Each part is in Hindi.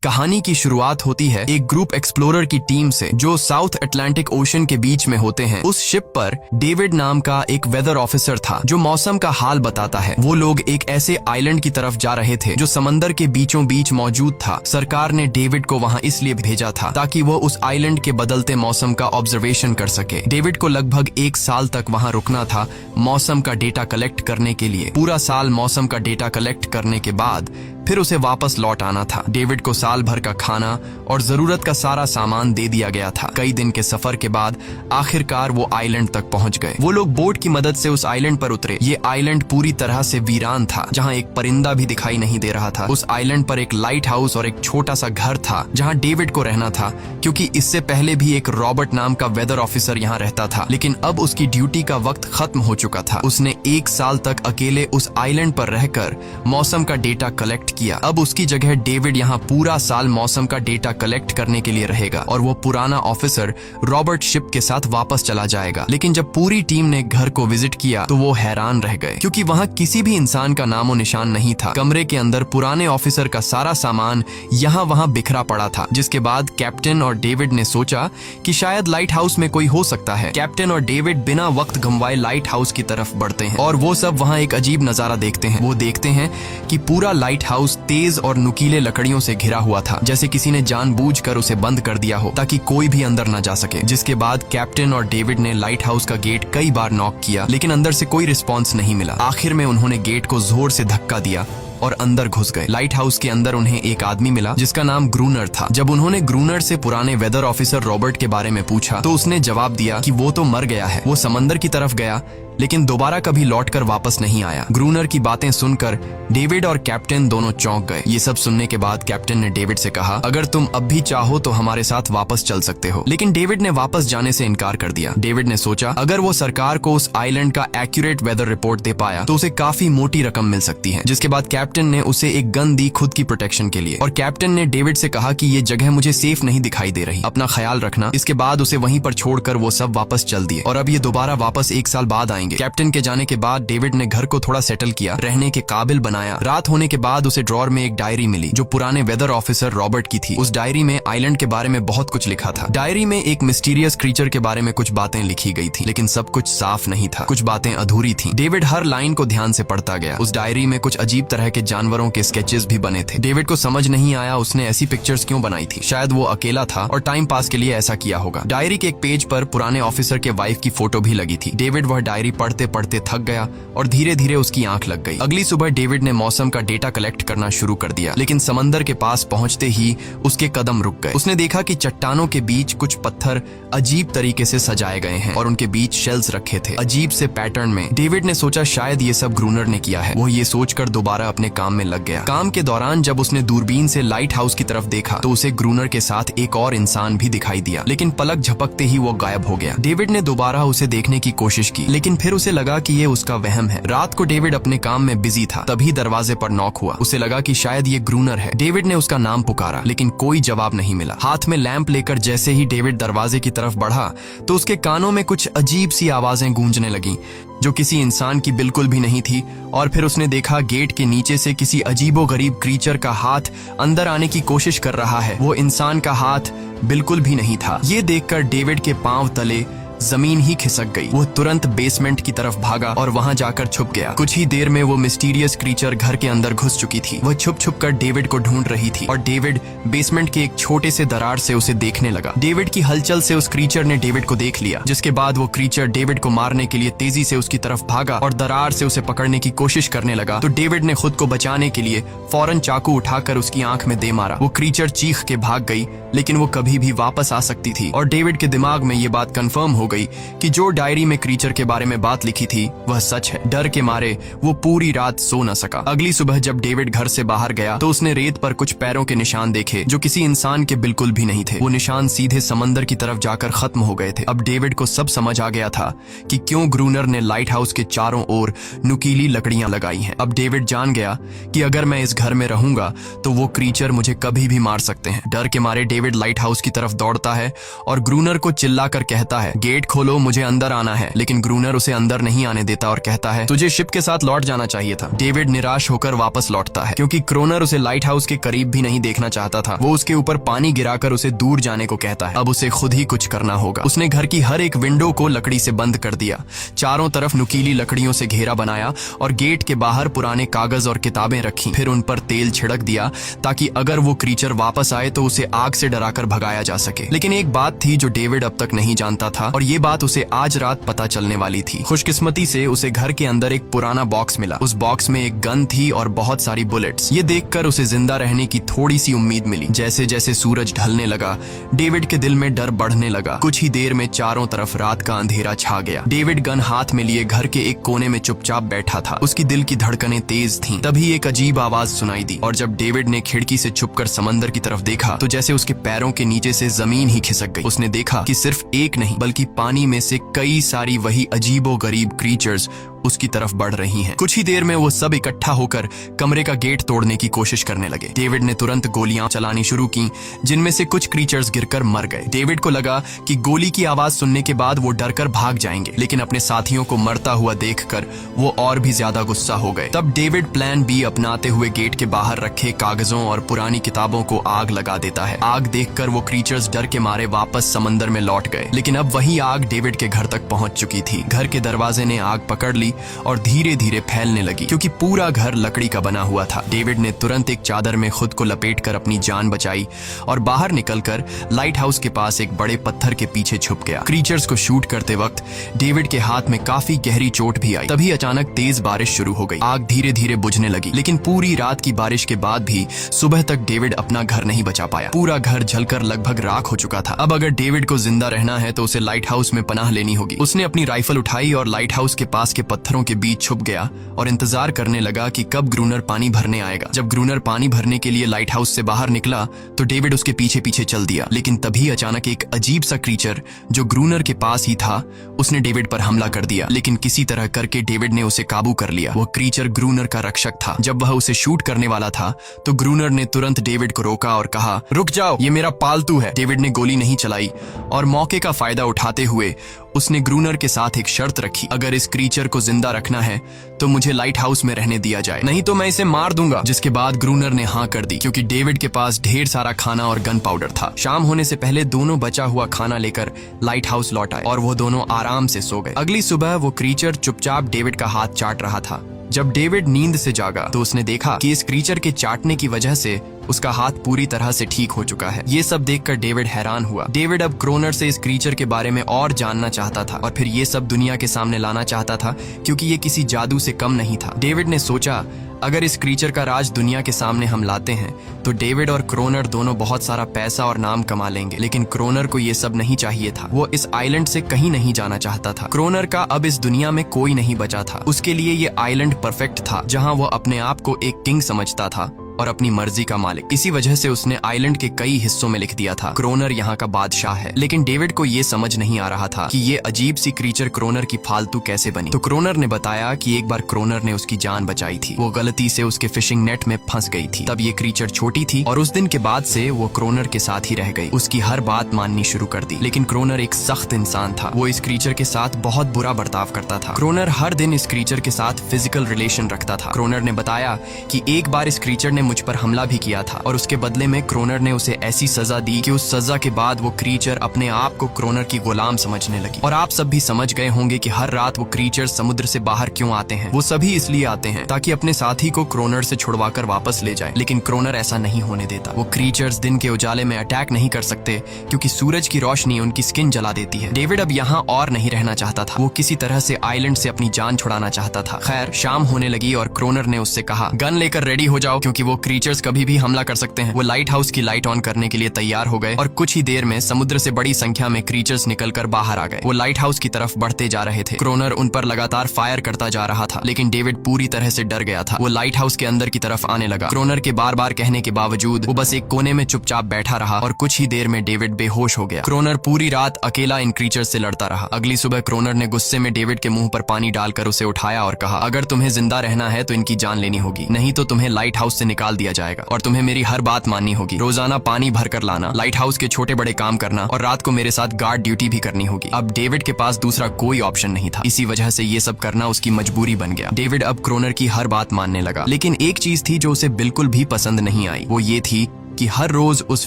कहानी की शुरुआत होती है एक ग्रुप एक्सप्लोरर की टीम से जो साउथ अटलांटिक ओशन के बीच में होते हैं। उस शिप पर डेविड नाम का एक वेदर ऑफिसर था जो मौसम का हाल बताता है। वो लोग एक ऐसे आइलैंड की तरफ जा रहे थे जो समंदर के बीचों बीच मौजूद था। सरकार ने डेविड को वहां इसलिए भेजा था ताकि वो उस आइलैंड के बदलते मौसम का ऑब्जर्वेशन कर सके। डेविड को लगभग 1 साल तक वहां रुकना था मौसम का डेटा कलेक्ट करने के लिए। पूरा साल मौसम का डेटा कलेक्ट करने के बाद फिर उसे वापस लौट आना था। डेविड को साल भर का खाना और जरूरत का सारा सामान दे दिया गया था। कई दिन के सफर के बाद आखिरकार वो आइलैंड तक पहुंच गए। वो लोग बोट की मदद से उस आइलैंड पर उतरे। ये आइलैंड पूरी तरह से वीरान था, जहां एक परिंदा भी दिखाई नहीं दे रहा था। उस आइलैंड पर एक लाइट हाउस और एक छोटा सा घर था जहां डेविड को रहना था, क्योंकि इससे पहले भी एक रॉबर्ट नाम का वेदर ऑफिसर यहाँ रहता था। लेकिन अब उसकी ड्यूटी का वक्त खत्म हो चुका था। उसने 1 साल तक अकेले उस आइलैंड पर रहकर मौसम का डेटा कलेक्ट किया। अब उसकी जगह डेविड यहाँ पूरा साल मौसम का डेटा कलेक्ट करने के लिए रहेगा और वो पुराना ऑफिसर रॉबर्ट शिप के साथ वापस चला जाएगा। लेकिन जब पूरी टीम ने घर को विजिट किया तो वो हैरान रह गए, क्योंकि वहाँ किसी भी इंसान का नामो निशान नहीं था। कमरे के अंदर पुराने ऑफिसर का सारा सामान यहाँ वहाँ बिखरा पड़ा था। जिसके बाद कैप्टन और डेविड ने सोचा कि शायद लाइट हाउस में कोई हो सकता है। कैप्टन और डेविड बिना वक्त गंवाए लाइट हाउस की तरफ बढ़ते हैं और वो सब वहाँ एक अजीब नजारा देखते हैं। वो देखते हैं कि पूरा लाइट हाउस तेज और नुकीले लकड़ियों से घिरा हुआ था, जैसे किसी ने जानबूझकर उसे बंद कर दिया हो ताकि कोई भी अंदर न जा सके। जिसके बाद कैप्टन और डेविड ने लाइट हाउस का गेट कई बार नॉक किया, लेकिन अंदर से कोई रिस्पॉन्स नहीं मिला। आखिर में उन्होंने गेट को जोर से धक्का दिया और अंदर घुस गए। लाइट हाउस के अंदर उन्हें एक आदमी मिला जिसका नाम ग्रूनर था। जब उन्होंने ग्रूनर से पुराने वेदर ऑफिसर रॉबर्ट के बारे में पूछा तो उसने जवाब दिया कि वो तो मर गया है। वो समंदर की तरफ गया लेकिन दोबारा कभी लौटकर वापस नहीं आया। ग्रूनर की बातें सुनकर डेविड और कैप्टन दोनों चौंक गए। ये सब सुनने के बाद कैप्टन ने डेविड से कहा, अगर तुम अब भी चाहो तो हमारे साथ वापस चल सकते हो। लेकिन डेविड ने वापस जाने से इनकार कर दिया। डेविड ने सोचा अगर वो सरकार को उस आइलैंड का एक्यूरेट वेदर रिपोर्ट दे पाया तो उसे काफी मोटी रकम मिल सकती है। जिसके बाद कैप्टन ने उसे एक गन दी खुद की प्रोटेक्शन के लिए। और कैप्टन ने डेविड से कहा कि ये जगह मुझे सेफ नहीं दिखाई दे रही, अपना ख्याल रखना। इसके बाद उसे वहीं पर छोड़कर वो सब वापस चल दिए और अब ये दोबारा वापस 1 साल बाद आएंगे। कैप्टन के जाने के बाद डेविड ने घर को थोड़ा सेटल किया, रहने के काबिल बनाया। रात होने के बाद उसे ड्रॉर में एक डायरी मिली जो पुराने वेदर ऑफिसर रॉबर्ट की थी। उस डायरी में आइलैंड के बारे में बहुत कुछ लिखा था। डायरी में एक मिस्टीरियस क्रीचर के बारे में कुछ बातें लिखी गई थी, लेकिन सब कुछ साफ नहीं था। कुछ बातें अधूरी थी। डेविड हर लाइन को ध्यान से पढ़ता गया। उस डायरी में कुछ अजीब तरह के जानवरों के स्केचेस भी बने थे। डेविड को समझ नहीं आया उसने ऐसी पिक्चर्स क्यों बनाई थी। शायद वो अकेला था और टाइम पास के लिए ऐसा किया होगा। डायरी के एक पेज पर पुराने ऑफिसर के वाइफ की फोटो भी लगी थी। डेविड वह डायरी पढ़ते पढ़ते थक गया और धीरे धीरे उसकी आंख लग गई। अगली सुबह डेविड ने मौसम का डेटा कलेक्ट करना शुरू कर दिया, लेकिन समंदर के पास पहुंचते ही उसके कदम रुक गए। उसने देखा कि चट्टानों के बीच कुछ पत्थर अजीब तरीके से सजाए गए हैं और उनके बीच शेल्स रखे थे अजीब से पैटर्न में। डेविड ने सोचा शायद ये सब ग्रूनर ने किया है। वो ये सोचकर दोबारा अपने काम में लग गया। काम के दौरान जब उसने दूरबीन से लाइट हाउस की तरफ देखा तो उसे ग्रूनर के साथ एक और इंसान भी दिखाई दिया, लेकिन पलक झपकते ही वो गायब हो गया। डेविड ने दोबारा उसे देखने की कोशिश की, लेकिन फिर उसे लगा कि ये उसका वहम है। रात को डेविड अपने काम में बिजी था, तभी दरवाजे पर नॉक हुआ। उसे लगा कि शायद ये ग्रूनर है। डेविड ने उसका नाम पुकारा, लेकिन कोई जवाब नहीं मिला। हाथ में लैंप लेकर जैसे ही डेविड दरवाजे की तरफ बढ़ा तो उसके कानों में कुछ अजीब सी आवाजें गूंजने लगीं जो किसी इंसान की बिल्कुल भी नहीं थी। और फिर उसने देखा गेट के नीचे से किसी अजीबोगरीब क्रीचर का हाथ अंदर आने की कोशिश कर रहा है। वो इंसान का हाथ बिल्कुल भी नहीं था। ये देखकर डेविड के पांव तले जमीन ही खिसक गई। वो तुरंत बेसमेंट की तरफ भागा और वहां जाकर छुप गया। कुछ ही देर में वो मिस्टीरियस क्रीचर घर के अंदर घुस चुकी थी। वह छुप छुप कर डेविड को ढूंढ रही थी और डेविड बेसमेंट के एक छोटे से दरार से उसे देखने लगा। डेविड की हलचल से उस क्रीचर ने डेविड को देख लिया। जिसके बाद वो क्रीचर डेविड को मारने के लिए तेजी से उसकी तरफ भागा और दरार से उसे पकड़ने की कोशिश करने लगा। तो डेविड ने खुद को बचाने के लिए फौरन चाकू उठाकर उसकी आंख में दे मारा। वो क्रीचर चीख के भाग गई, लेकिन वो कभी भी वापस आ सकती थी। और डेविड के दिमाग में ये बात कंफर्म हो गई कि जो डायरी में क्रीचर के बारे में बात लिखी थी वह सच है। डर के मारे वो पूरी रात सो न सका। अगली सुबह जब डेविड घर से बाहर गया तो उसने रेत पर कुछ पैरों के निशान देखे जो किसी इंसान के बिल्कुल भी नहीं थे। वो निशान सीधे समंदर की तरफ जाकर खत्म हो गए थे। अब डेविड को सब समझ आ गया था कि क्यों ग्रूनर ने लाइट हाउस के चारों ओर नुकीली लकड़ियां लगाई हैं। अब डेविड जान गया कि अगर मैं इस घर में रहूंगा तो वो क्रीचर मुझे कभी भी मार सकते हैं। डर के मारे डेविड लाइट हाउस की तरफ दौड़ता है और ग्रूनर को चिल्लाकर कहता है, गेट गेट खोलो, मुझे अंदर आना है। लेकिन ग्रूनर उसे अंदर नहीं आने देता और कहता है तुझे शिप के साथ लौट जाना चाहिए था। डेविड निराश होकर वापस लौटता है क्योंकि क्रोनर उसे लाइट हाउस के करीब भी नहीं देखना चाहता था। वो उसके ऊपर पानी गिराकर उसे दूर जाने को कहता है। अब उसे खुद ही कुछ करना होगा। उसने घर की हर एक विंडो को लकड़ी से बंद कर दिया, चारों तरफ नुकीली लकड़ियों से घेरा बनाया और गेट के बाहर पुराने कागज और किताबें रखी। फिर उन पर तेल छिड़क दिया ताकि अगर वो क्रीचर वापस आए तो उसे आग से डराकर भगाया जा सके। लेकिन एक बात थी जो डेविड अब तक नहीं जानता था और ये बात उसे आज रात पता चलने वाली थी। खुशकिस्मती से उसे घर के अंदर एक पुराना बॉक्स मिला। उस बॉक्स में एक गन थी और बहुत सारी बुलेट्स। ये देखकर उसे जिंदा रहने की थोड़ी सी उम्मीद मिली। जैसे जैसे सूरज ढलने लगा, डेविड के दिल में डर बढ़ने लगा। कुछ ही देर में चारों तरफ रात का अंधेरा छा गया। डेविड गन हाथ में लिए घर के एक कोने में चुपचाप बैठा था। उसकी दिल की धड़कनें तेज थीं। तभी एक अजीब आवाज सुनाई दी और जब डेविड ने खिड़की से छुपकर समंदर की तरफ देखा तो जैसे उसके पैरों के नीचे से जमीन ही खिसक गई। उसने देखा कि सिर्फ एक नहीं बल्कि पानी में से कई सारी वही अजीबोगरीब क्रीचर्स उसकी तरफ बढ़ रही हैं। कुछ ही देर में वो सब इकट्ठा होकर कमरे का गेट तोड़ने की कोशिश करने लगे। डेविड ने तुरंत गोलियां चलानी शुरू की, जिनमें से कुछ क्रीचर्स गिरकर मर गए। डेविड को लगा कि गोली की आवाज सुनने के बाद वो डरकर भाग जाएंगे, लेकिन अपने साथियों को मरता हुआ देखकर वो और भी ज्यादा गुस्सा हो गए। तब डेविड प्लान बी अपनाते हुए गेट के बाहर रखे कागजों और पुरानी किताबों को आग लगा देता है। आग देखकर वो क्रीचर्स डर के मारे वापस समंदर में लौट गए, लेकिन अब वही आग डेविड के घर तक पहुंच चुकी थी। घर के दरवाजे ने आग पकड़ ली और धीरे धीरे फैलने लगी क्योंकि पूरा घर लकड़ी का बना हुआ था। डेविड ने तुरंत एक चादर में खुद को लपेटकर अपनी जान बचाई और बाहर निकलकर लाइट हाउस के पास एक बड़े पत्थर के पीछे छुप गया। क्रीचर्स को शूट करते वक्त डेविड के हाथ में काफी गहरी चोट भी आई। तभी अचानक तेज बारिश शुरू हो गई। आग धीरे धीरे बुझने लगी, लेकिन पूरी रात की बारिश के बाद भी सुबह तक डेविड अपना घर नहीं बचा पाया। पूरा घर जलकर लगभग राख हो चुका था। अब अगर डेविड को जिंदा रहना है तो उसे लाइट हाउस में पनाह लेनी होगी। उसने अपनी राइफल उठाई और लाइट हाउस के पास के पत्थरों के बीच छुप गया और इंतजार करने लगा कि कब ग्रूनर पानी भरने आएगा। जब ग्रूनर पानी भरने के लिए लाइट हाउस से बाहर निकला तो डेविड उसके पीछे पीछे चल दिया, लेकिन तभी अचानक एक अजीब सा क्रीचर जो ग्रूनर के पास ही था उसने डेविड पर हमला कर दिया। लेकिन किसी तरह करके डेविड ने उसे काबू कर लिया। वो क्रीचर ग्रूनर का रक्षक था। जब वह उसे शूट करने वाला था तो ग्रूनर ने तुरंत डेविड को रोका और कहा, रुक जाओ, ये मेरा पालतू है। डेविड ने गोली नहीं चलाई और मौके का फायदा उठाते हुए उसने ग्रूनर के साथ एक शर्त रखी, अगर इस क्रीचर को जिंदा रखना है तो मुझे लाइट हाउस में रहने दिया जाए, नहीं तो मैं इसे मार दूंगा। जिसके बाद ग्रूनर ने हाँ कर दी क्योंकि डेविड के पास ढेर सारा खाना और गन पाउडर था। शाम होने से पहले दोनों बचा हुआ खाना लेकर लाइट हाउस लौट आए और वो दोनों आराम से सो गए। अगली सुबह वो क्रीचर चुपचाप डेविड का हाथ चाट रहा था। जब डेविड नींद से जागा तो उसने देखा कि इस क्रीचर के चाटने की वजह से उसका हाथ पूरी तरह से ठीक हो चुका है। ये सब देखकर डेविड हैरान हुआ। डेविड अब क्रोनर से इस क्रीचर के बारे में और जानना चाहता था और फिर ये सब दुनिया के सामने लाना चाहता था क्योंकि ये किसी जादू से कम नहीं था। डेविड ने सोचा, अगर इस क्रीचर का राज दुनिया के सामने हम लाते हैं तो डेविड और क्रोनर दोनों बहुत सारा पैसा और नाम कमा लेंगे। लेकिन क्रोनर को ये सब नहीं चाहिए था। वो इस आइलैंड से कहीं नहीं जाना चाहता था। क्रोनर का अब इस दुनिया में कोई नहीं बचा था। उसके लिए ये आइलैंड परफेक्ट था जहां वो अपने आप को एक किंग समझता था और अपनी मर्जी का मालिक। इसी वजह से उसने आइलैंड के कई हिस्सों में लिख दिया था, क्रोनर यहाँ का बादशाह है। लेकिन डेविड को ये समझ नहीं आ रहा था कि ये अजीब सी क्रीचर क्रोनर की फालतू कैसे बनी। तो क्रोनर ने बताया कि एक बार क्रोनर ने उसकी जान बचाई थी। वो गलती से उसके फिशिंग नेट में फंस गई थी। तब ये क्रीचर छोटी थी और उस दिन के बाद से वो क्रोनर के साथ ही रह गई। उसकी हर बात माननी शुरू कर दी। लेकिन क्रोनर एक सख्त इंसान था। वो इस क्रीचर के साथ बहुत बुरा बर्ताव करता था। क्रोनर हर दिन इस क्रीचर के साथ फिजिकल रिलेशन रखता था। क्रोनर ने बताया कि एक बार इस क्रीचर ने मुझ पर हमला भी किया था और उसके बदले में क्रोनर ने उसे ऐसी सजा दी कि उस सजा के बाद वो क्रीचर अपने आप को क्रोनर की गुलाम समझने लगी। और आप सब भी समझ गए होंगे कि हर रात वो क्रीचर समुद्र से बाहर क्यों आते हैं। वो सभी इसलिए आते हैं ताकि अपने साथी को क्रोनर से छुड़वाकर वापस ले जाए। लेकिन क्रोनर ऐसा नहीं होने देता। वो क्रीचर्स दिन के उजाले में अटैक नहीं कर सकते क्योंकि सूरज की रोशनी उनकी स्किन जला देती है। डेविड अब यहाँ और नहीं रहना चाहता था। वो किसी तरह से आइलैंड से अपनी जान छुड़ाना चाहता था। खैर, शाम होने लगी और क्रोनर ने उससे कहा, गन लेकर रेडी हो जाओ क्योंकि वो क्रीचर्स कभी भी हमला कर सकते हैं। वो लाइट हाउस की लाइट ऑन करने के लिए तैयार हो गए और कुछ ही देर में समुद्र से बड़ी संख्या में क्रीचर्स निकलकर बाहर आ गए। वो लाइट हाउस की तरफ बढ़ते जा रहे थे। क्रोनर उन पर लगातार फायर करता जा रहा था, लेकिन डेविड पूरी तरह से डर गया था। वो लाइट हाउस के अंदर की तरफ आने लगा। क्रोनर के बार बार कहने के बावजूद वो बस एक कोने में चुपचाप बैठा रहा और कुछ ही देर में डेविड बेहोश हो गया। क्रोनर पूरी रात अकेला इन क्रीचर्स से लड़ता रहा। अगली सुबह क्रोनर ने गुस्से में डेविड के मुंह पर पानी डालकर उसे उठाया और कहा, अगर तुम्हें जिंदा रहना है तो इनकी जान लेनी होगी, नहीं तो तुम्हें लाइट हाउस से निकाल निकाल दिया जाएगा और तुम्हें मेरी हर बात माननी होगी। रोजाना पानी भर कर लाना, लाइट हाउस के छोटे बड़े काम करना और रात को मेरे साथ गार्ड ड्यूटी भी करनी होगी। अब डेविड के पास दूसरा कोई ऑप्शन नहीं था। इसी वजह से ये सब करना उसकी मजबूरी बन गया। डेविड अब क्रोनर की हर बात मानने लगा, लेकिन एक चीज थी जो उसे बिल्कुल भी पसंद नहीं आई। वो ये थी कि हर रोज उस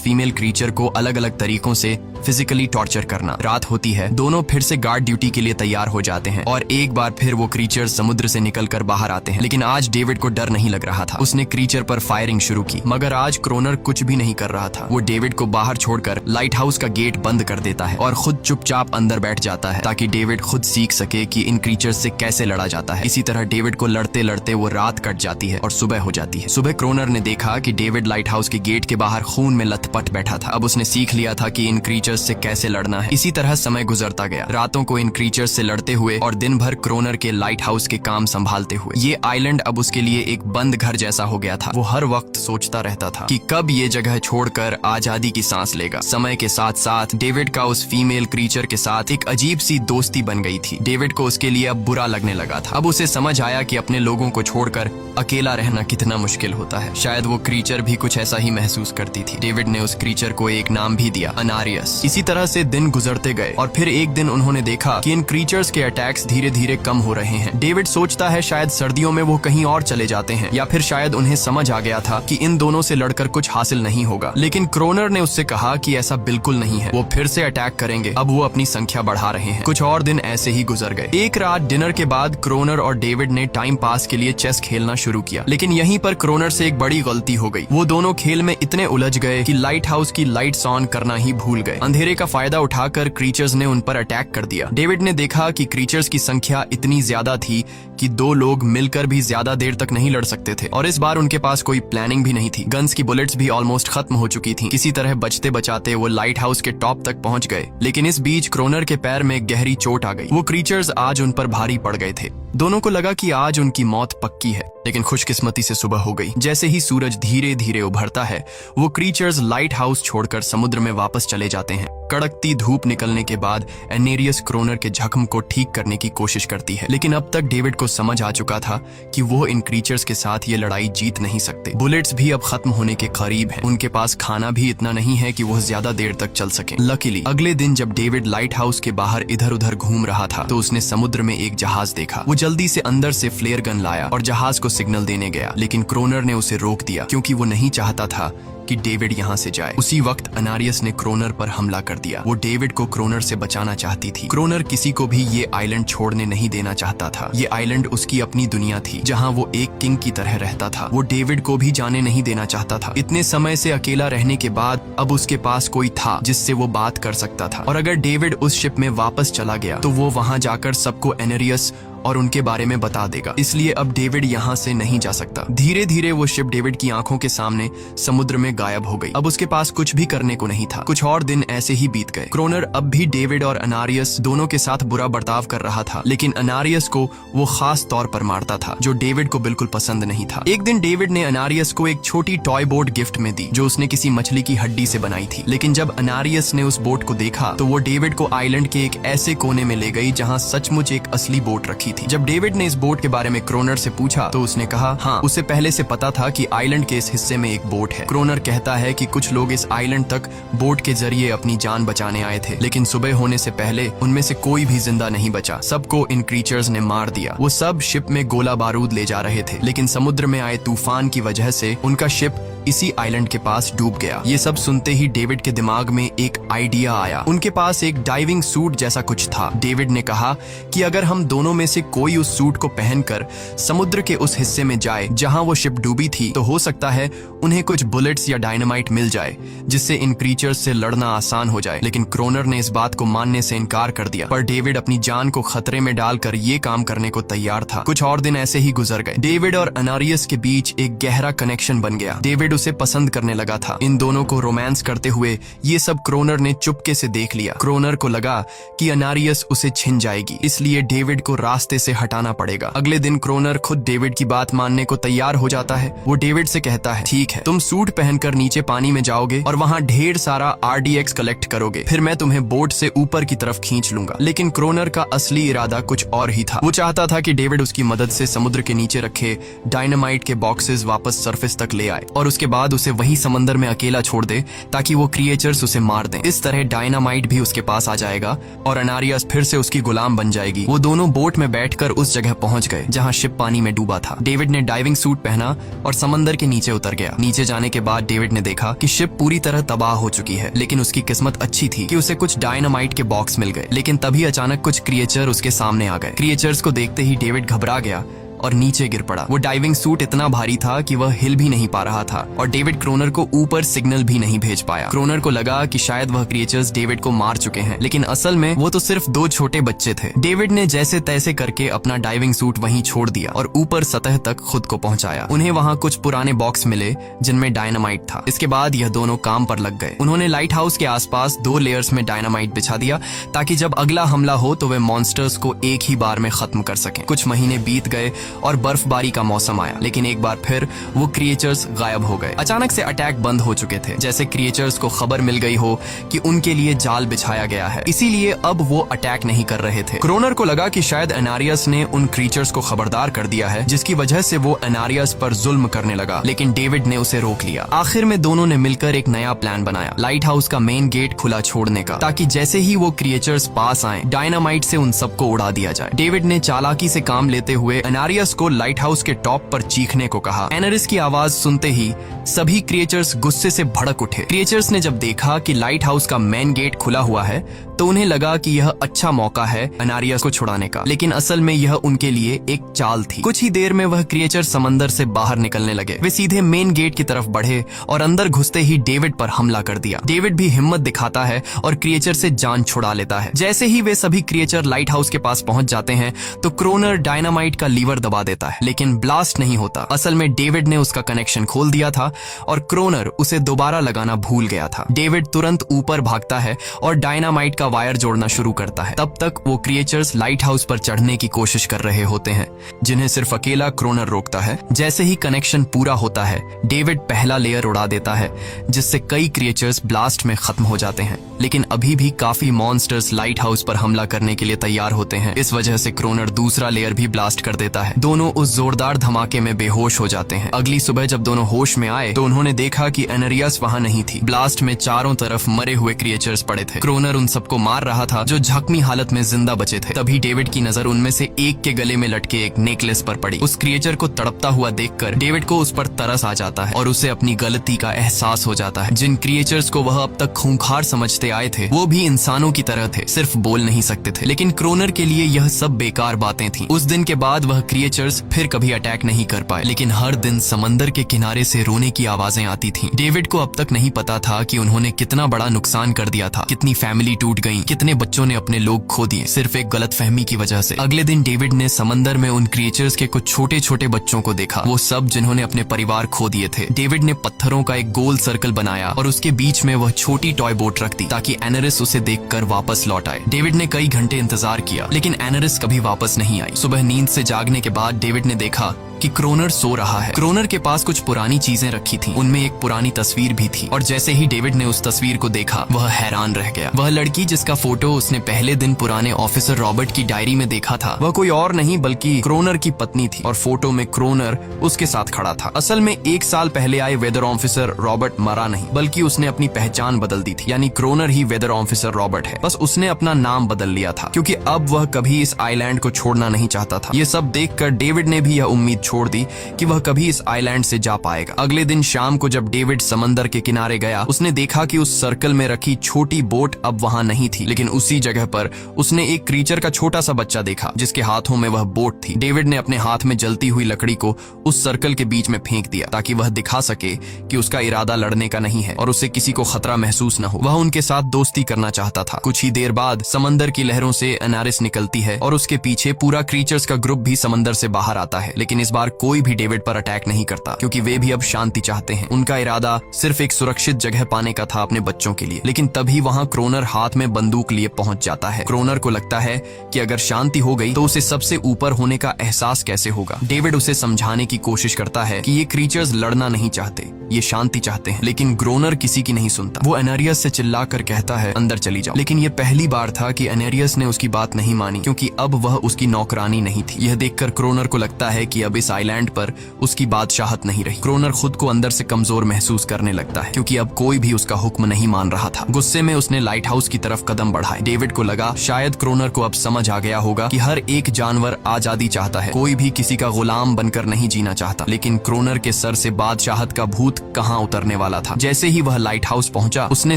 फीमेल क्रीचर को अलग अलग तरीकों से फिजिकली टॉर्चर करना। रात होती है, दोनों फिर से गार्ड ड्यूटी के लिए तैयार हो जाते हैं और एक बार फिर वो क्रीचर समुद्र से निकलकर बाहर आते हैं। लेकिन आज डेविड को डर नहीं लग रहा था। उसने क्रीचर पर फायरिंग शुरू की, मगर आज क्रोनर कुछ भी नहीं कर रहा था। वो डेविड को बाहर छोड़कर लाइट हाउस का गेट बंद कर देता है और खुद चुपचाप अंदर बैठ जाता है ताकि डेविड खुद सीख सके कि इन क्रीचर से कैसे लड़ा जाता है। इसी तरह डेविड को लड़ते लड़ते वो रात कट जाती है और सुबह हो जाती है। सुबह क्रोनर ने देखा कि डेविड लाइट हाउस के गेट के बाहर खून में लथपथ बैठा था। अब उसने सीख लिया था कि इन क्रीचर्स से कैसे लड़ना है। इसी तरह समय गुजरता गया, रातों को इन क्रीचर्स से लड़ते हुए और दिन भर क्रोनर के लाइट हाउस के काम संभालते हुए। ये आइलैंड अब उसके लिए एक बंद घर जैसा हो गया था। वो हर वक्त सोचता रहता था कि कब ये जगह छोड़कर आजादी की सांस लेगा। समय के साथ साथ डेविड का उस फीमेल क्रीचर के साथ एक अजीब सी दोस्ती बन गई थी। डेविड को उसके लिए अब बुरा लगने लगा था। अब उसे समझ आया कि अपने लोगों को छोड़कर अकेला रहना कितना मुश्किल होता है। शायद वो क्रीचर भी कुछ ऐसा ही महसूस करती थी। डेविड ने उस क्रीचर को एक नाम भी दिया, अनारियस। इसी तरह से दिन गुजरते गए और फिर एक दिन उन्होंने देखा कि इन क्रीचर्स के अटैक्स धीरे धीरे कम हो रहे हैं। डेविड सोचता है शायद सर्दियों में वो कहीं और चले जाते हैं या फिर शायद उन्हें समझ आ गया था कि इन दोनों से लड़कर कुछ हासिल नहीं होगा। लेकिन क्रोनर ने उससे कहा कि ऐसा बिल्कुल नहीं है, वो फिर से अटैक करेंगे। अब वो अपनी संख्या बढ़ा रहे हैं। कुछ और दिन ऐसे ही गुजर गए। एक रात डिनर के बाद क्रोनर और डेविड ने टाइम पास के लिए चेस खेलना शुरू किया, लेकिन यहीं पर क्रोनर से एक बड़ी गलती हो गई। वो दोनों खेल में इतने उलझ गए कि लाइट हाउस की लाइट्स ऑन करना ही भूल गए। अंधेरे का फायदा उठाकर क्रीचर्स ने उन पर अटैक कर दिया। डेविड ने देखा कि क्रीचर्स की संख्या इतनी ज्यादा थी कि दो लोग मिलकर भी ज्यादा देर तक नहीं लड़ सकते थे और इस बार उनके पास कोई प्लानिंग भी नहीं थी। गन्स की बुलेट्स भी ऑलमोस्ट खत्म हो चुकी थी। किसी तरह बचते बचाते वो लाइट हाउस के टॉप तक पहुंच गए, लेकिन इस बीच क्रोनर के पैर में गहरी चोट आ गई। वो क्रीचर्स आज उन पर भारी पड़ गए थे। दोनों को लगा कि आज उनकी मौत पक्की है, लेकिन खुशकिस्मती से सुबह हो गई। जैसे ही सूरज धीरे धीरे उभरता है, वो क्रीचर्स लाइट हाउस छोड़कर समुद्र में वापस चले जाते हैं। कड़कती धूप निकलने के बाद एनेरियस क्रोनर के जख्म को ठीक करने की कोशिश करती है, लेकिन अब तक डेविड को समझ आ चुका था कि वो इन क्रीचर्स के साथ ये लड़ाई जीत नहीं सकते। बुलेट्स भी अब खत्म होने के करीब हैं। उनके पास खाना भी इतना नहीं है कि वो ज्यादा देर तक चल सकें। लकीली अगले दिन जब डेविड लाइट हाउस के बाहर इधर उधर घूम रहा था तो उसने समुद्र में एक जहाज देखा। वो जल्दी से अंदर से फ्लेयर गन लाया और जहाज को सिग्नल देने गया, लेकिन क्रोनर ने उसे रोक दिया क्योंकि वो नहीं चाहता था कि डेविड यहाँ से जाए। उसी वक्त अनारियस ने क्रोनर पर हमला कर दिया। वो डेविड को क्रोनर से बचाना चाहती थी। क्रोनर किसी को भी ये आइलैंड छोड़ने नहीं देना चाहता था। ये आइलैंड उसकी अपनी दुनिया थी जहाँ वो एक किंग की तरह रहता था। वो डेविड को भी जाने नहीं देना चाहता था। इतने समय से अकेला रहने के बाद अब उसके पास कोई था जिससे वो बात कर सकता था, और अगर डेविड उस शिप में वापस चला गया तो वो वहाँ जाकर सबको एनेरियस और उनके बारे में बता देगा। इसलिए अब डेविड यहाँ से नहीं जा सकता। धीरे धीरे वो शिप डेविड की आंखों के सामने समुद्र में गायब हो गई। अब उसके पास कुछ भी करने को नहीं था। कुछ और दिन ऐसे ही बीत गए। क्रोनर अब भी डेविड और अनारियस दोनों के साथ बुरा बर्ताव कर रहा था, लेकिन अनारियस को वो खास तौर पर मारता था, जो डेविड को बिल्कुल पसंद नहीं था। एक दिन डेविड ने अनारियस को एक छोटी टॉय बोट गिफ्ट में दी जो उसने किसी मछली की हड्डी से बनाई थी। लेकिन जब अनारियस ने उस बोट को देखा तो वो डेविड को आइलैंड के एक ऐसे कोने में ले गई जहाँ सचमुच एक असली बोट रखी थी। जब डेविड ने इस बोट के बारे में क्रोनर से पूछा तो उसने कहा हाँ, उसे पहले से पता था कि आइलैंड के इस हिस्से में एक बोट है। क्रोनर कहता है कि कुछ लोग इस आइलैंड तक बोट के जरिए अपनी जान बचाने आए थे, लेकिन सुबह होने से पहले उनमें से कोई भी जिंदा नहीं बचा। सबको इन क्रीचर्स ने मार दिया। वो सब शिप में गोला बारूद ले जा रहे थे, लेकिन समुद्र में आए तूफान की वजह से उनका शिप इसी आइलैंड के पास डूब गया। ये सब सुनते ही डेविड के दिमाग में एक आइडिया आया। उनके पास एक डाइविंग सूट जैसा कुछ था। डेविड ने कहा कि अगर हम दोनों में से कोई उस सूट को पहनकर समुद्र के उस हिस्से में जाए जहां वो शिप डूबी थी, तो हो सकता है उन्हें कुछ बुलेट्स या डायनामाइट मिल जाए जिससे इन क्रीचर्स से लड़ना आसान हो जाए। लेकिन क्रोनर ने इस बात को मानने से इनकार कर दिया, पर डेविड अपनी जान को खतरे में डालकर ये काम करने को तैयार था। कुछ और दिन ऐसे ही गुजर गए। डेविड और अनारियस के बीच एक गहरा कनेक्शन बन गया। डेविड डेविड उसे पसंद करने लगा था। इन दोनों को रोमांस करते हुए ये सब क्रोनर ने चुपके से देख लिया। क्रोनर को लगा कि अनारियस उसे छिन जाएगी, इसलिए डेविड को रास्ते से हटाना पड़ेगा। अगले दिन क्रोनर खुद डेविड की बात मानने को तैयार हो जाता है। वो डेविड से कहता है, ठीक है, तुम सूट पहनकर नीचे पानी में जाओगे और वहाँ ढेर सारा RDX कलेक्ट करोगे, फिर मैं तुम्हें बोट से ऊपर की तरफ खींच लूंगा। लेकिन क्रोनर का असली इरादा कुछ और ही था। वो चाहता था कि डेविड उसकी मदद से समुद्र के नीचे रखे डायनामाइट के बॉक्सेस वापस सरफेस तक ले आए और उसके बाद उसे वही समंदर में अकेला छोड़ दे ताकि वो क्रिएचर्स उसे मार दें। इस तरह डायनामाइट भी उसके पास आ जाएगा और अनारियस फिर से उसकी गुलाम बन जाएगी। वो दोनों बोट में बैठकर उस जगह पहुंच गए जहां शिप पानी में डूबा था। डेविड ने डाइविंग सूट पहना और समंदर के नीचे उतर गया। नीचे जाने के बाद डेविड ने देखा कि शिप पूरी तरह तबाह हो चुकी है, लेकिन उसकी किस्मत अच्छी थी कि उसे कुछ डायनामाइट के बॉक्स मिल गए। लेकिन तभी अचानक कुछ क्रिएचर उसके सामने आ गए। क्रिएचर्स को देखते ही डेविड घबरा गया और नीचे गिर पड़ा। वो डाइविंग सूट इतना भारी था कि वह हिल भी नहीं पा रहा था और डेविड क्रोनर को ऊपर सिग्नल भी नहीं भेज पाया। क्रोनर को लगा कि शायद वह क्रिएचर्स डेविड को मार चुके हैं, लेकिन असल में वो तो सिर्फ 2 छोटे बच्चे थे। डेविड ने जैसे तैसे करके अपना डाइविंग सूट वहीं छोड़ दिया और ऊपर सतह तक खुद को पहुंचाया। उन्हें वहां कुछ पुराने बॉक्स मिले जिनमें डायनामाइट था। इसके बाद यह दोनों काम पर लग गए। उन्होंने लाइट हाउस के आसपास 2 लेयर्स में डायनामाइट बिछा दिया ताकि जब अगला हमला हो तो वे मॉन्स्टर्स को एक ही बार में खत्म कर सकें। कुछ महीने बीत गए और बर्फबारी का मौसम आया, लेकिन एक बार फिर वो क्रिएचर्स गायब हो गए। अचानक से अटैक बंद हो चुके थे, जैसे क्रिएचर्स को खबर मिल गई हो कि उनके लिए जाल बिछाया गया है, इसीलिए अब वो अटैक नहीं कर रहे थे। क्रोनर को लगा कि शायद अनारियस ने उन क्रिएचर्स को खबरदार कर दिया है, जिसकी वजह से वो अनारियस पर जुल्म करने लगा, लेकिन डेविड ने उसे रोक लिया। आखिर में दोनों ने मिलकर एक नया प्लान बनाया, लाइट हाउस का मेन गेट खुला छोड़ने का, ताकि जैसे ही वो क्रिएचर्स पास आए डायनामाइट से उन सबको उड़ा दिया जाए। डेविड ने चालाकी से काम लेते हुए अनारियस को लाइट हाउस के टॉप पर चीखने को कहा। एनरिस की आवाज सुनते ही सभी क्रिएचर्स गुस्से से भड़क उठे। क्रिएचर्स ने जब देखा कि लाइट हाउस का मेन गेट खुला हुआ है तो उन्हें लगा कि यह अच्छा मौका है अनारियस को छुड़ाने का, लेकिन असल में यह उनके लिए एक चाल थी। कुछ ही देर में वह क्रिएचर समंदर से बाहर निकलने लगे। वे सीधे मेन गेट की तरफ बढ़े और अंदर घुसते ही डेविड पर हमला कर दिया। डेविड भी हिम्मत दिखाता है और क्रिएचर से जान छुड़ा लेता है। जैसे ही वे सभी क्रिएचर लाइट हाउस के पास पहुंच जाते हैं तो क्रोनर डायनामाइट का लीवर दबा देता है, लेकिन ब्लास्ट नहीं होता। असल में डेविड ने उसका कनेक्शन खोल दिया था और क्रोनर उसे दोबारा लगाना भूल गया था। डेविड तुरंत ऊपर भागता है और डायनामाइट का वायर जोड़ना शुरू करता है। तब तक वो क्रिएचर्स लाइट हाउस पर चढ़ने की कोशिश कर रहे होते हैं, जिन्हें सिर्फ अकेला क्रोनर रोकता है। जैसे ही कनेक्शन पूरा होता है डेविड पहला लेयर उड़ा देता है, जिससे कई क्रिएचर्स ब्लास्ट में खत्म हो जाते हैं, लेकिन अभी भी काफी मॉन्स्टर्स लाइट हाउस पर हमला करने के लिए तैयार होते हैं। इस वजह से क्रोनर दूसरा लेयर भी ब्लास्ट कर देता है। दोनों उस जोरदार धमाके में बेहोश हो जाते हैं। अगली सुबह जब दोनों होश में आए तो उन्होंने देखा कि एनरियस वहां नहीं थी। ब्लास्ट में चारों तरफ मरे हुए क्रिएचर्स पड़े थे। क्रोनर उन सबको मार रहा था जो जख्मी हालत में जिंदा बचे थे। तभी डेविड की नजर उनमें से एक के गले में लटके एक नेकलेस पर पड़ी। उस क्रिएचर को तड़पता हुआ देखकर डेविड को उस पर तरस आ जाता है और उसे अपनी गलती का एहसास हो जाता है। जिन क्रिएचर्स को वह अब तक खूंखार समझते आए थे वो भी इंसानों की तरह थे, सिर्फ बोल नहीं सकते थे। लेकिन क्रोनर के लिए यह सब बेकार बातें थीं। उस दिन के बाद वह क्रिएचर्स फिर कभी अटैक नहीं कर पाए, लेकिन हर दिन समंदर के किनारे से रोने की आवाजें आती थीं। डेविड को अब तक नहीं पता था कि उन्होंने कितना बड़ा नुकसान कर दिया था, कितनी फैमिली टूट गई, कितने बच्चों ने अपने लोग खो दिए, सिर्फ एक गलतफहमी की वजह से। अगले दिन डेविड ने समंदर में उन क्रिएचर्स के कुछ छोटे छोटे बच्चों को देखा, वो सब जिन्होंने अपने परिवार खो दिए थे। डेविड ने पत्थरों का एक गोल सर्कल बनाया और उसके बीच में वह छोटी टॉय बोट रख दी ताकि एनरिस उसे देखकर वापस लौट आए। डेविड ने कई घंटे इंतजार किया, लेकिन एनरिस कभी वापस नहीं आई। सुबह नींद से जागने के बाद डेविड ने देखा कि क्रोनर सो रहा है। क्रोनर के पास कुछ पुरानी चीजें रखी थीं, उनमें एक पुरानी तस्वीर भी थी और जैसे ही डेविड ने उस तस्वीर को देखा वह हैरान रह गया। वह लड़की जिसका फोटो उसने पहले दिन पुराने ऑफिसर रॉबर्ट की डायरी में देखा था वह कोई और नहीं बल्कि क्रोनर की पत्नी थी और फोटो में क्रोनर उसके साथ खड़ा था। असल में 1 साल पहले आए वेदर ऑफिसर रॉबर्ट मरा नहीं, बल्कि उसने अपनी पहचान बदल दी थी, यानी क्रोनर ही वेदर ऑफिसर रॉबर्ट है। बस उसने अपना नाम बदल लिया था क्योंकि अब वह कभी इस आइलैंड को छोड़ना नहीं चाहता था। ये सब देखकर डेविड ने भी यह उम्मीद छोड़ दी कि वह कभी इस आइलैंड से जा पाएगा। अगले दिन शाम को जब डेविड समंदर के किनारे गया उसने देखा कि उस सर्कल में रखी छोटी बोट अब वहां नहीं नहीं थी, लेकिन उसी जगह पर उसने एक क्रीचर का छोटा सा बच्चा देखा जिसके हाथों में वह बोट थी। डेविड ने अपने हाथ में जलती हुई लकड़ी को उस सर्कल के बीच में फेंक दिया ताकि वह दिखा सके कि उसका इरादा लड़ने का नहीं है और उसे किसी को खतरा महसूस न हो। वह उनके साथ दोस्ती करना चाहता था। कुछ ही देर बाद समंदर की लहरों से एनारिस निकलती है और उसके पीछे पूरा क्रीचर्स का ग्रुप भी समंदर से बाहर आता है, लेकिन इस बार कोई भी डेविड पर अटैक नहीं करता क्योंकि वे भी अब शांति चाहते हैं। उनका इरादा सिर्फ एक सुरक्षित जगह पाने का था अपने बच्चों के लिए। लेकिन तभी वहां क्रोनर हाथ में बंदूक लिए पहुंच जाता है। क्रोनर को लगता है कि अगर शांति हो गई तो उसे सबसे ऊपर होने का एहसास कैसे होगा। डेविड उसे समझाने की कोशिश करता है कि ये क्रीचर्स लड़ना नहीं चाहते, ये शांति चाहते हैं, लेकिन क्रोनर किसी की नहीं सुनता। वो एनेरियस से चिल्लाकर कहता है अंदर चली जाओ। लेकिन ये पहली बार था कि एनेरियस ने उसकी बात नहीं मानी क्योंकि अब वह उसकी नौकरानी नहीं थी। यह देखकर क्रोनर को लगता है कि अब इस आइलैंड पर उसकी बादशाहत नहीं रही। क्रोनर खुद को अंदर से कमजोर महसूस करने लगता है क्योंकि अब कोई भी उसका हुक्म नहीं मान रहा था। गुस्से में उसने लाइट हाउस की तरफ कदम बढ़ाए। डेविड को लगा शायद क्रोनर को अब समझ आ गया होगा कि हर एक जानवर आजादी चाहता है, कोई भी किसी का गुलाम बनकर नहीं जीना चाहता। लेकिन क्रोनर के सर से बादशाहत का भूत कहां उतरने वाला था। जैसे ही वह लाइट हाउस पहुंचा उसने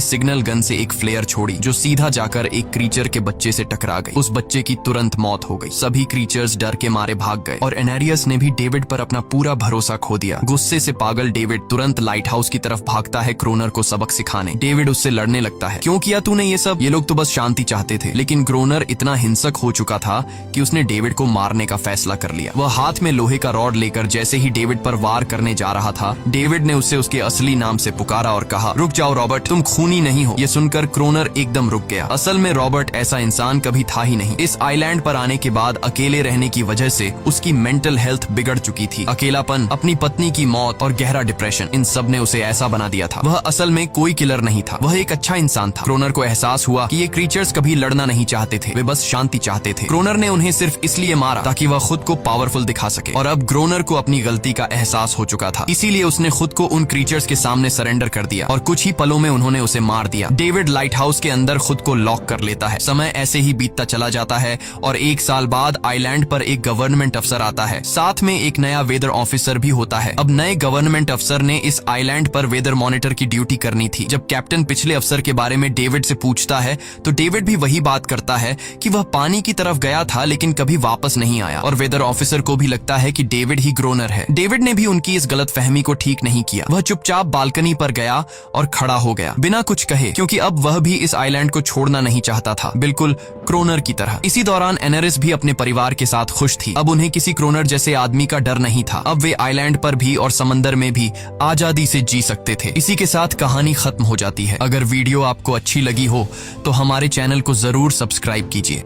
सिग्नल गन से एक फ्लेयर छोड़ी जो सीधा जाकर एक क्रीचर के बच्चे से टकरा गई। उस बच्चे की तुरंत मौत हो गई। सभी क्रीचर्स डर के मारे भाग गए और एनेरियस ने भी डेविड पर अपना पूरा भरोसा खो दिया। गुस्से से पागल डेविड तुरंत लाइट हाउस की तरफ भागता है क्रोनर को सबक सिखाने। डेविड उससे लड़ने लगता है, क्यों किया तूने ये सब? ये लोग तो बस शांति चाहते थे। लेकिन क्रोनर इतना हिंसक हो चुका था कि उसने डेविड को मारने का फैसला कर लिया। वह हाथ में लोहे का रॉड लेकर जैसे ही डेविड पर वार करने जा रहा था, डेविड ने उसे उसके असली नाम से पुकारा और कहा, रुक जाओ रॉबर्ट, तुम खूनी नहीं हो। ये सुनकर क्रोनर एकदम रुक गया। असल में रॉबर्ट ऐसा इंसान कभी था ही नहीं। इस आइलैंड पर आने के बाद अकेले रहने की वजह से उसकी मेंटल हेल्थ बिगड़ चुकी थी। अकेलापन, अपनी पत्नी की मौत और गहरा डिप्रेशन, इन सब ने उसे ऐसा बना दिया था। वह असल में कोई किलर नहीं था, वह एक अच्छा इंसान था। क्रोनर को एहसास हुआ कि ये क्रीचर्स कभी लड़ना नहीं चाहते थे, वे बस शांति चाहते थे। क्रोनर ने उन्हें सिर्फ इसलिए मारा ताकि वह खुद को पावरफुल दिखा सके और अब क्रोनर को अपनी गलती का एहसास हो चुका था। इसीलिए उसने खुद को उन क्रीचर्स के सामने सरेंडर कर दिया और कुछ ही पलों में उन्होंने उसे मार दिया। डेविड लाइट हाउस के अंदर खुद को लॉक कर लेता है। समय ऐसे ही बीतता चला जाता है और 1 साल बाद आइलैंड पर एक गवर्नमेंट अफसर आता है, साथ में एक नया वेदर ऑफिसर भी होता है। अब नए गवर्नमेंट अफसर ने इस आइलैंड पर वेदर मॉनिटर की ड्यूटी करनी थी। जब कैप्टन पिछले अफसर के बारे में डेविड से पूछता है तो डेविड भी वही बात करता है कि वह पानी की तरफ गया था लेकिन कभी वापस नहीं आया और वेदर ऑफिसर को भी लगता है कि डेविड ही क्रोनर है। डेविड ने भी उनकी इस गलतफहमी को ठीक नहीं किया। वह चुपचाप बालकनी पर गया और खड़ा हो गया बिना कुछ कहे, क्योंकि अब वह भी इस आइलैंड को छोड़ना नहीं चाहता था, बिल्कुल क्रोनर की तरह। इसी दौरान एनेरिस भी अपने परिवार के साथ खुश थी। अब उन्हें किसी क्रोनर जैसे आदमी का डर नहीं था। अब वे आइलैंड पर भी और समंदर में भी आजादी से जी सकते थे। इसी के साथ कहानी खत्म हो जाती है। अगर वीडियो आपको अच्छी लगी हो तो हमारे चैनल को जरूर सब्सक्राइब कीजिए।